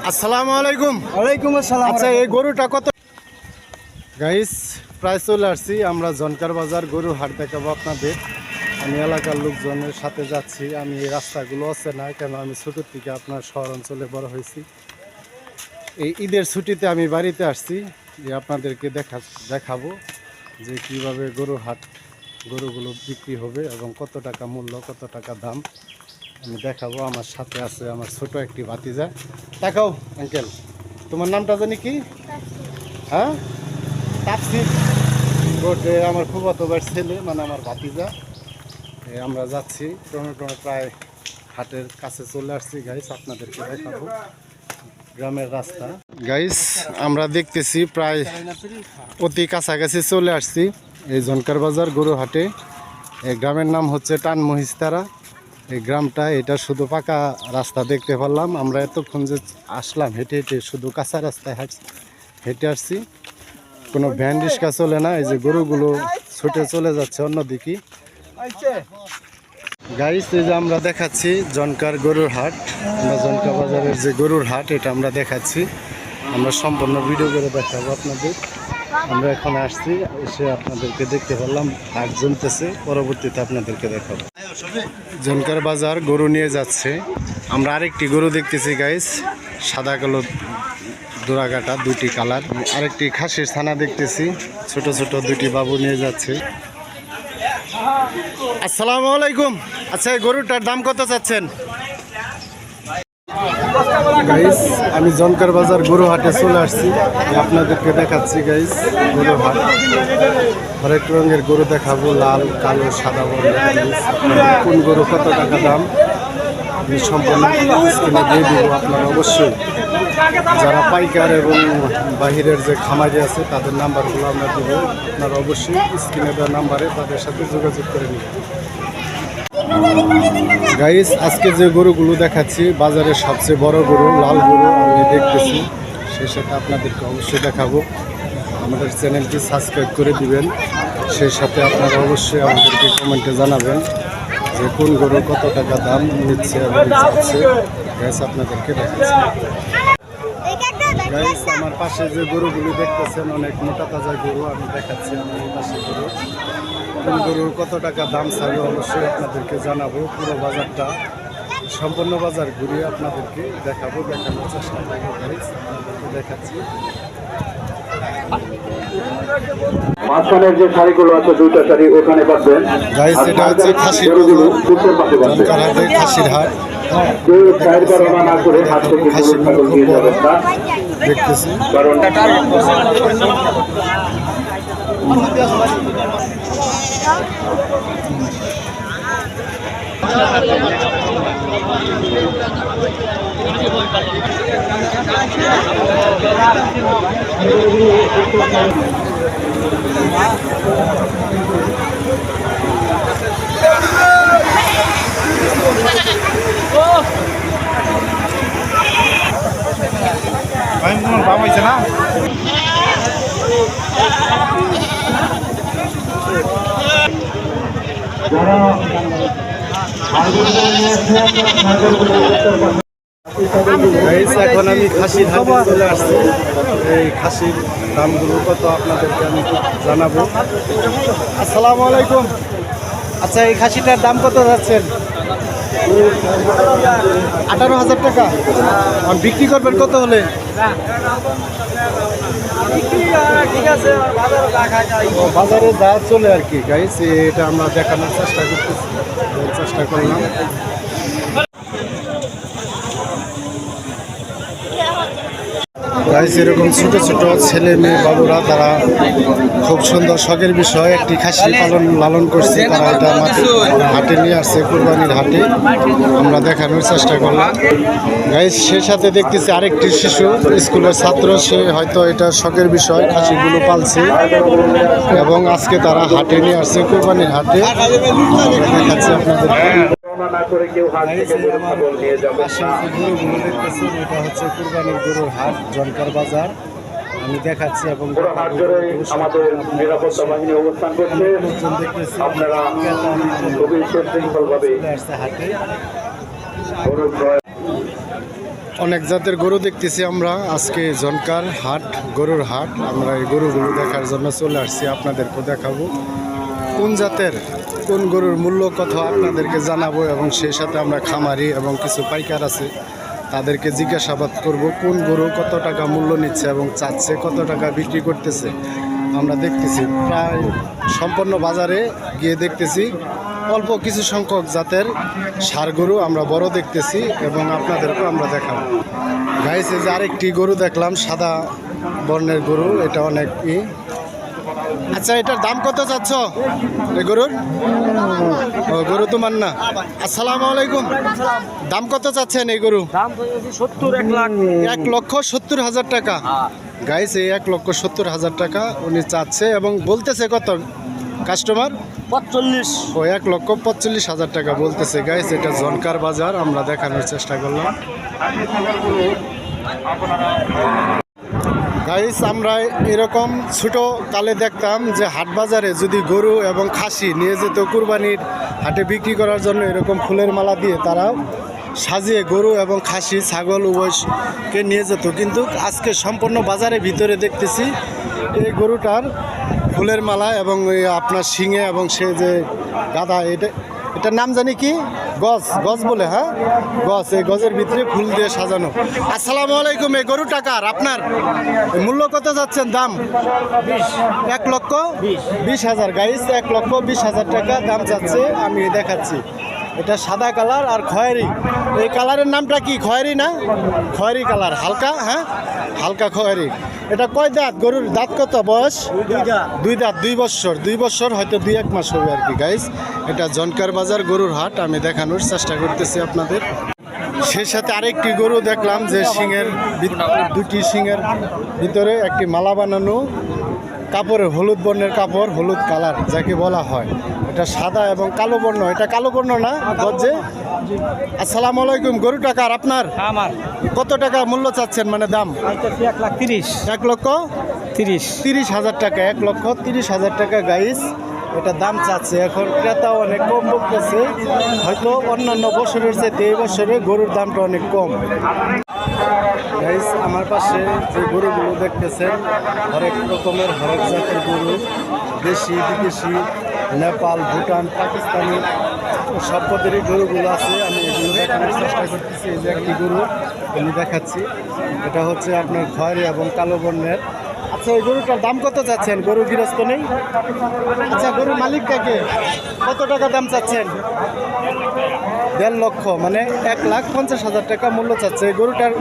আসসালামু আলাইকুম। ওয়ালাইকুম আসসালাম। আচ্ছা, এই গরুটা কত? গাইস, প্রায় চলে আসছি আমরা জনকার বাজার গরুর হাট দেখাবো আপনাদের। আমি এলাকার লোকজনের সাথে যাচ্ছি। আমি এই রাস্তাগুলো আছে না, কেন আমি ছোটোর থেকে আপনার শহর অঞ্চলে বড় হয়েছি। এই ঈদের ছুটিতে আমি বাড়িতে আসছি যে আপনাদেরকে দেখাবো যে কিভাবে গরুর হাট গরুগুলো বিক্রি হবে এবং কত টাকা মূল্য, কত টাকা দাম আমি দেখাবো। আমার সাথে আছে আমার ছোট একটি ভাতিজা। দেখাও আঙ্কেল, তোমার নামটা জানি কি? হ্যাঁ, তাফসির। গোটে আমার ফুফাতো ভাইয়ের ছেলে, মানে আমার ভাতিজা। আমরা যাচ্ছি টমেটো প্রায় হাটের কাছে চলে আসছি গাইস, আপনাদেরকে দেখাবো গ্রামের রাস্তা। গাইস, আমরা দেখতেছি প্রায় অতি কাছাকাছি চলে আসছি এই জনকার বাজার গরু হাটে। এই গ্রামের নাম হচ্ছে টান মহিস্তারা। এই গ্রামটা, এটা শুধু পাকা রাস্তা দেখতে পারলাম। আমরা এতক্ষণ যে আসলাম হেঁটে হেঁটে, শুধু কাঁচা রাস্তায় হেঁটে আসছি। কোনো ভ্যান রিক্সা চলে না। এই যে গরুগুলো ছুটে চলে যাচ্ছে অন্যদিকে। গাইস, এই যে আমরা দেখাচ্ছি জনকার গরুর হাট, আমরা জনকা বাজারের যে গরুর হাট এটা আমরা দেখাচ্ছি। আমরা সম্পূর্ণ ভিডিও করে দেখাবো আপনাদের। আমরা এখন আসছি, এসে আপনাদেরকে দেখতে পারলাম হাট জমতেছে, পরবর্তীতে আপনাদেরকে দেখাবো। জনকার বাজার গরু নিয়ে যাচ্ছে। আমরা আরেকটি গরু দেখতেছি গাইস, সাদা কালো দোরাকাটা, দুটি কালার। আরেকটি খাসির ছানা দেখতেছি, ছোট ছোট দুটি বাবু নিয়ে যাচ্ছে। আসসালামু আলাইকুম। আচ্ছা, এই গরুটার দাম কত চাচ্ছেন? গাইস, আমি জনকার বাজার গরু হাটে চলে আসছি, আপনাদেরকে দেখাচ্ছি গাইস গরু হাট। হরেক রঙের গরু দেখাবো, লাল, কালো, সাদা বর্ণের। কোন গরু কত টাকা দাম আমি সম্পূর্ণ স্ক্রিনে দিয়ে দিব। আপনারা অবশ্যই যারা পাইকার এবং বাহিরের যে খামারি আছে তাদের নাম্বারগুলো আমরা দেব। আপনারা অবশ্যই স্ক্রিনে দেওয়া নাম্বারে তাদের সাথে যোগাযোগ করে নেবেন। গাইস, আজকে যে গরুগুলো দেখাচ্ছি বাজারের সবচেয়ে বড় গরু, লাল গরু আমি দেখতেছি, সেই সাথে আপনাদেরকে অবশ্যই দেখাবো। আমাদের চ্যানেলটি সাবস্ক্রাইব করে দিবেন। সেই সাথে আপনারা অবশ্যই আমাদেরকে কমেন্টে জানাবেন যে কোন গরু কত টাকা দাম নিচ্ছে এবং যাচ্ছে। গাইস, আপনাদেরকে দেখাচ্ছি। গাইস, আমার পাশে যে গরুগুলি দেখতেছেন অনেক মোটা তাজা গরু, আমি দেখাচ্ছি আমার এই পাশে গরু। কোন গরুর কত টাকা দাম চাইবে অবশ্যই আপনাদেরকে জানাবো। পুরো বাজারটা, সম্পূর্ণ বাজার ঘুরিয়ে আপনাদেরকে দেখাবো, দেখানোর চেষ্টা করবো। গাইস, আপনাদেরকে দেখাচ্ছি। মাঝখানের যে শাড়িগুলো আছে, দুইটা শাড়ি ওখানে পাচ্ছেন। গাইস, এটা হচ্ছে খাসির গরু, জনকার হাটে খাসির হাট। কেউ চায়ের বর্ণনা না করে হাত থেকে খাসির গরু খুব বড় দেখতেছি। কারণ দাম হয়েছে না? এখন আমি খাসির হাটে চলে আসছি। এই খাসির দামগুলো কত আপনাদেরকে আমি জানাবো। আসসালামু আলাইকুম। আচ্ছা, এই খাসিটার দাম কত যাচ্ছেন? 18,000 টাকা। বিক্রি করবেন কত হলে? বাজারে যা চলে আর কি গাইস, এটা আমরা দেখানোর চেষ্টা করলাম। গাইস, এরকম ছোট ছোট ছেলে মেয়ে বাবুরা, তারা খুব সুন্দর শখের বিষয় একটি খাসি লালন করছে। তারা এটা হাটে নিয়ে আসছে, কুরবানির হাটে। আমরা দেখানোর চেষ্টা করলাম গাইস। সে সাথে দেখতেছি আরেকটি শিশু, স্কুলের ছাত্র, সে হয়তো এটা শখের বিষয় খাসিগুলো পালছে এবং আজকে তারা হাটে নিয়ে আসছে, কুরবানির হাটে। দেখাচ্ছি আপনাদেরকে। এটা হচ্ছে কুরবানির গরুর হাট, জনকার বাজার আমি দেখাচ্ছি এবং আমাদের নিরাপত্তা বাহিনী অবস্থান করছে। আপনারা খুবই সুশৃঙ্খলভাবে হাটে। অনেক জাতের গরু দেখতেছি আমরা আজকে জনকার হাট, গরুর হাট। আমরা এই গরুগুলো দেখার জন্য চলে আসছি, আপনাদেরকে দেখাবো কোন জাতের কোন গরুর মূল্য কত আপনাদেরকে জানাবো, এবং সেই সাথে আমরা খামারি এবং কিছু পাইকার আছে তাদেরকে জিজ্ঞাসাবাদ করব কোন গরু কত টাকা মূল্য নিচ্ছে এবং চাচ্ছে কত টাকা বিক্রি করতেছে। আমরা দেখতেছি প্রায় সম্পূর্ণ বাজারে গিয়ে দেখতেছি অল্প কিছু সংখ্যক জাতের ষাঁড় গরু আমরা বড় দেখতেছি এবং আপনাদেরকেও আমরা দেখাবো। গাইস, এই যে আরেকটি গরু দেখলাম, সাদা বর্ণের গরু, এটা অনেক আচ্ছা, এটার দাম কত চাচ্ছ এই গরুর? ও, গরু তোমার না? আসসালামু আলাইকুম। দাম কত চাচ্ছেন এই গরু? দাম 1,70,000 টাকা। গাইস, এই 1,70,000 টাকা উনি চাচ্ছে এবং বলতেছে কত কাস্টমার? 45। ও, 1,45,000 টাকা বলতেছে। গাইস, এটা জনকার বাজার, আমরা দেখানোর চেষ্টা করলাম। গাইস, আমরা এরকম ছোট কালে দেখতাম যে হাট বাজারে যদি গরু এবং খাসি নিয়ে যেত কুরবানির হাটে বিক্রি করার জন্য, এরকম ফুলের মালা দিয়ে তারা সাজিয়ে গরু এবং খাসি, ছাগল উভয়কে নিয়ে যেত। কিন্তু আজকে সম্পূর্ণ বাজারের ভিতরে দেখতেছি এই গরুটার ফুলের মালা এবং আপনার শিঙে এবং সে যে গাদা, এটার নাম জানি কি, গজ বলে, হ্যাঁ গজ, এই গজের ভিতরে ফুল দিয়ে সাজানো। আসসালামু আলাইকুম। এই গরু টাকার আপনার মূল্য কত যাচ্ছেন? দাম 1,20,000। গাইস, 1,20,000 টাকা দাম যাচ্ছে। আমি দেখাচ্ছি, এটা সাদা কালার আর খয়েরি। এই কালারের নামটা কি? খয়েরি না? খয়েরি কালার, হালকা, হ্যাঁ হালকা খয়েরি। এটা কয় দাঁত? গরুর দাঁত কত? বয়স 2 দাঁত, 2 বছর হয়তো 2-1 মাস হবে আর কি। গাইস, এটা জনকার বাজার গরুর হাট, আমি দেখানোর চেষ্টা করতেছি আপনাদের। সেই সাথে আরেকটি গরু দেখলাম যে সিংয়ের, দুটি সিংয়ের ভিতরে একটি মালা বানানো কাপড়ের, হলুদ বর্ণের কাপড়, হলুদ কালার যাকে বলা হয়। এটা সাদা এবং কালো বর্ণ। এটা কালো বর্ণ না গজ্জে? আসসালামু আলাইকুম। গরু টাকার আপনার? আমার কত টাকা মূল্য চাচ্ছেন, মানে দাম? 1,30,000। 1,30,000 টাকা। 1,30,000 টাকা। গাইস, এটা দাম চাচ্ছে। এখন ক্রেতা অনেক কম বলতেছে, হয়তো অন্যান্য বছরের চাইতে এই বছরে গরুর দামটা অনেক কম। গাইস, আমার পাশে যে গরুগুলো দেখতেছেন হরেক রকমের, হরেক জাতের গরু, দেশি বিদেশি, নেপাল, ভুটান, পাকিস্তানি সব পদেরই গরুগুলো আছে। আমি এগুলো দেখানোর চেষ্টা করতেছি। এই যে একটি গরু আমি দেখাচ্ছি, এটা হচ্ছে আপনার খয়েরি এবং কালো বর্ণের। আচ্ছা, এই গরুটার দাম কত চাচ্ছেন? গরু গৃহস্থ নেই? আচ্ছা, গরুর মালিক কাকে? কত টাকা দাম চাচ্ছেন? 1.5 লক্ষ, মানে 1,50,000 টাকা মূল্য চাচ্ছে। এই গরুটার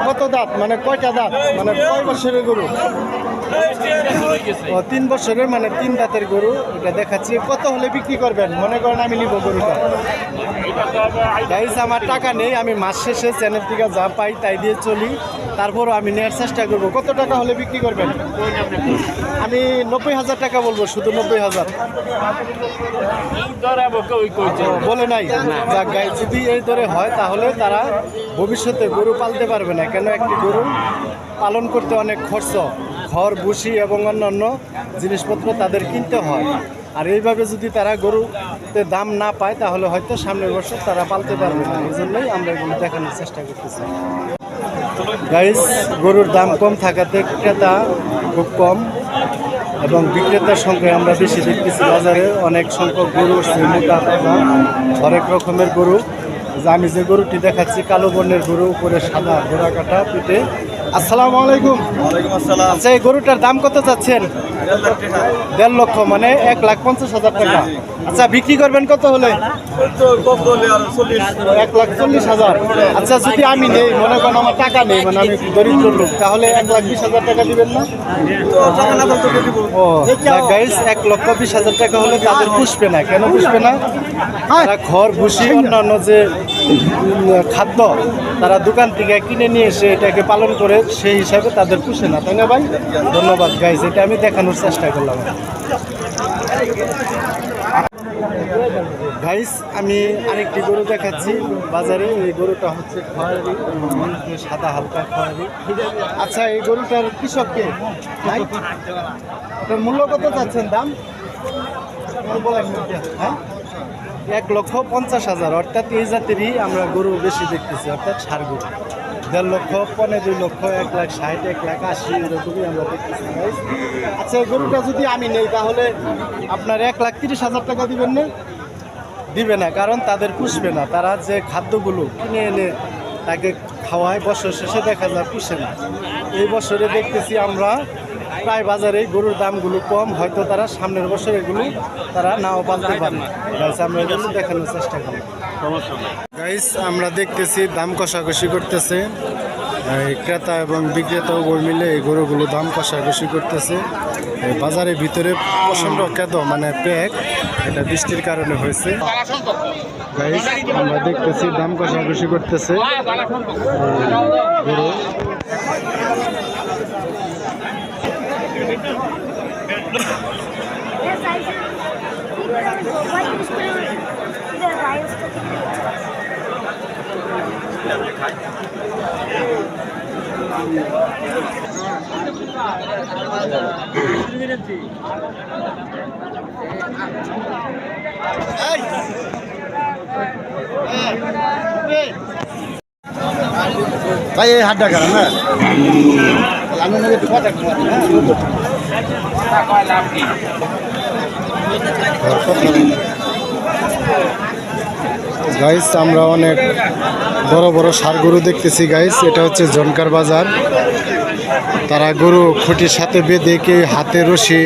কত দাঁত, মানে কয়টা দাঁত, মানে কয় বছরের গরু? 3 বছরের, মানে 3 দাঁতের গরু। এটা দেখাচ্ছি। কত হলে বিক্রি করবেন? মনে করেন আমি নিব গরুটা। গাইস, আমার টাকা নেই, আমি মাস শেষে চ্যানেল থেকে যা পাই তাই দিয়ে চলি, তারপরও আমি নেওয়ার চেষ্টা করবো। কত টাকা হলে বিক্রি করবেন? আমি 90,000 টাকা বলবো, শুধু 90,000। বলে নাই? যাক গাইস, যদি এই দরে হয় তাহলে তারা ভবিষ্যতে গরু পালতে পারবে না। কেন? একটি গরু পালন করতে অনেক খরচ, ঘর, ভুসি এবং অন্যান্য জিনিসপত্র তাদের কিনতে হয়। আর এইভাবে যদি তারা গরুতে দাম না পায় তাহলে হয়তো সামনের বছর তারা পালতে পারবে না। এই জন্যই আমরা এগুলো দেখানোর চেষ্টা করতেছি। গাইস, গরুর দাম কম থাকাতে ক্রেতা খুব কম এবং বিক্রেতার সংখ্যা আমরা বেশি দেখতেছি। বাজারে অনেক সংখ্যক গরু, মোটা তাজা হরেক রকমের গরু। আমি যে গরুটি দেখাচ্ছি কালো বর্ণের গরু, উপরে সাদা, ঘোড়া কাটা, পিঠে। আসসালামু আলাইকুম। আচ্ছা, এই গরুটার দাম কত চাচ্ছেন? 1.5 লক্ষ, মানে 1,50,000 টাকা। আচ্ছা, বিক্রি করবেন কত হলে? 1,40,000। আচ্ছা, যদি আমি নেই, মনে করেন আমার টাকা নেই, মানে আমি দরিদ্র লোক, তাহলে 1,20,000 টাকা দিবেন না? ও গাইস, 1,20,000 টাকা হলে তাদের পুষবে না। কেন পুষবে না? তারা খড়, ভুসি, অন্যান্য যে খাদ্য তারা দোকান থেকে কিনে নিয়ে এসে এটাকে পালন করে, সেই হিসাবে তাদের পুষে না, তাই না ভাই? ধন্যবাদ গাইস, এটা আমি দেখানোর চেষ্টা করলাম। গাইস, আমি আরেকটি গরু দেখাচ্ছি বাজারে। এই গরুটা হচ্ছে খয়েরি, সাদা হালকা খয়েরি। আচ্ছা, এই গরুটার কৃষককে ভাই, এটার মূল্য কত চাচ্ছেন? দাম হ্যাঁ 1,50,000। অর্থাৎ এই জাতেরই আমরা গরু বেশি দেখতেছি, অর্থাৎ ষাঁড় গরু। 1.5 লক্ষ, 2.5 লক্ষ, 1,60,000, 1,80,000 এরকমই আমরা দেখতেছি guys। আচ্ছা এই গরুটা যদি আমি নেই তাহলে আপনার 1,30,000 টাকা দিবেন না? দিবে না, কারণ তাদের পুষবে না। তারা যে খাদ্যগুলো কিনে এনে তাকে খাওয়ায় বছর শেষে দেখা যায় পুষে না। এই বছরে দেখতেছি আমরা প্রায় বাজারে গরুর দামগুলো কম, হয়তো তারা সামনের বছর এগুলো তারা নাও পালতে পারে। গাইস আমরা এগুলো দেখানোর চেষ্টা করি। গাইস আমরা দেখতেছি দাম কষাকষি করতেছে, এই ক্রেতা এবং বিক্রেতা উভয় মিলে এই গরুগুলো দাম কষাকষি করতেছে। এই বাজারের ভিতরে প্রচণ্ড কেদ মানে প্যাক, এটা বৃষ্টির কারণে হয়েছে। গাইস আমরা দেখতেছি দাম কষাকষি করতেছে গরু। ভাই এই হাটটা কেন না গাইস আমরা অনেক বড় বড় ষাঁড় গরু দেখতেছি গাইস। এটা হচ্ছে জনকার বাজার। তারা গরু খুঁটির সাথে বেঁধে কে হাতে রশি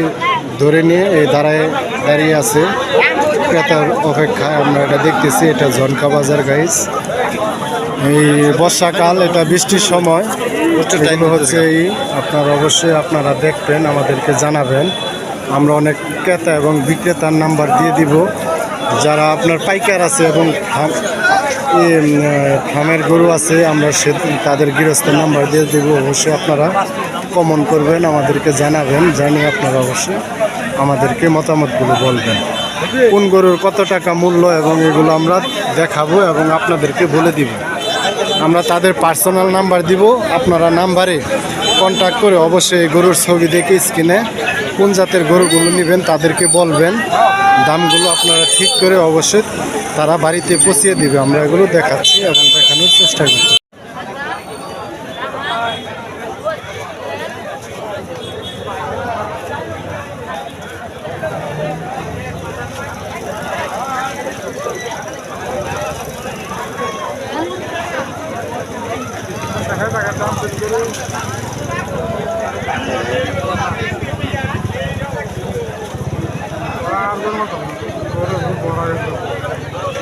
ধরে নিয়ে এই দাঁড়িয়ে আছে ক্রেতার অপেক্ষায়। আমরা এটা দেখতেছি, এটা জনকা বাজার গাইস। এই বর্ষাকাল, এটা বৃষ্টির সময় টাইম হচ্ছে এই অবশ্যই আপনারা দেখবেন, আমাদেরকে জানাবেন। আমরা অনেক ক্রেতা এবং বিক্রেতার নাম্বার দিয়ে দিব। যারা আপনার পাইকার আছে এবং ফার্মের গরু আছে, আমরা তাদের গৃহস্থের নাম্বার দিয়ে দেব। অবশ্যই আপনারা কমেন্ট করবেন, আমাদেরকে জানাবেন, জানিয়ে আপনারা অবশ্যই আমাদেরকে মতামতগুলো বলবেন। কোন গরুর কত টাকা মূল্য এবং এগুলো আমরা দেখাবো এবং আপনাদেরকে বলে দিব। আমরা তাদের পার্সোনাল নাম্বার দিব, আপনারা নাম্বারে কন্ট্যাক্ট করে অবশ্যই এই গরুর ছবি দেখে স্ক্রিনে কোন জাতের গরুগুলো নেবেন তাদেরকে বলবেন। দামগুলো আপনারা ঠিক করে অবশ্যই তারা বাড়িতে পৌঁছিয়ে দিবে। আমরা এগুলো দেখাচ্ছি এবং দেখানোর চেষ্টা করছি।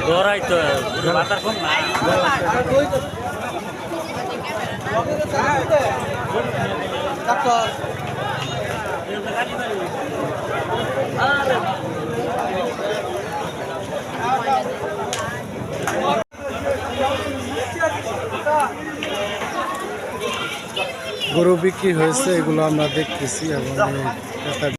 দৌড়াই তো বাতার কম না গরু বিক্রি হয়েছে, এগুলো আমরা দেখতেছি এবং ক্রেতা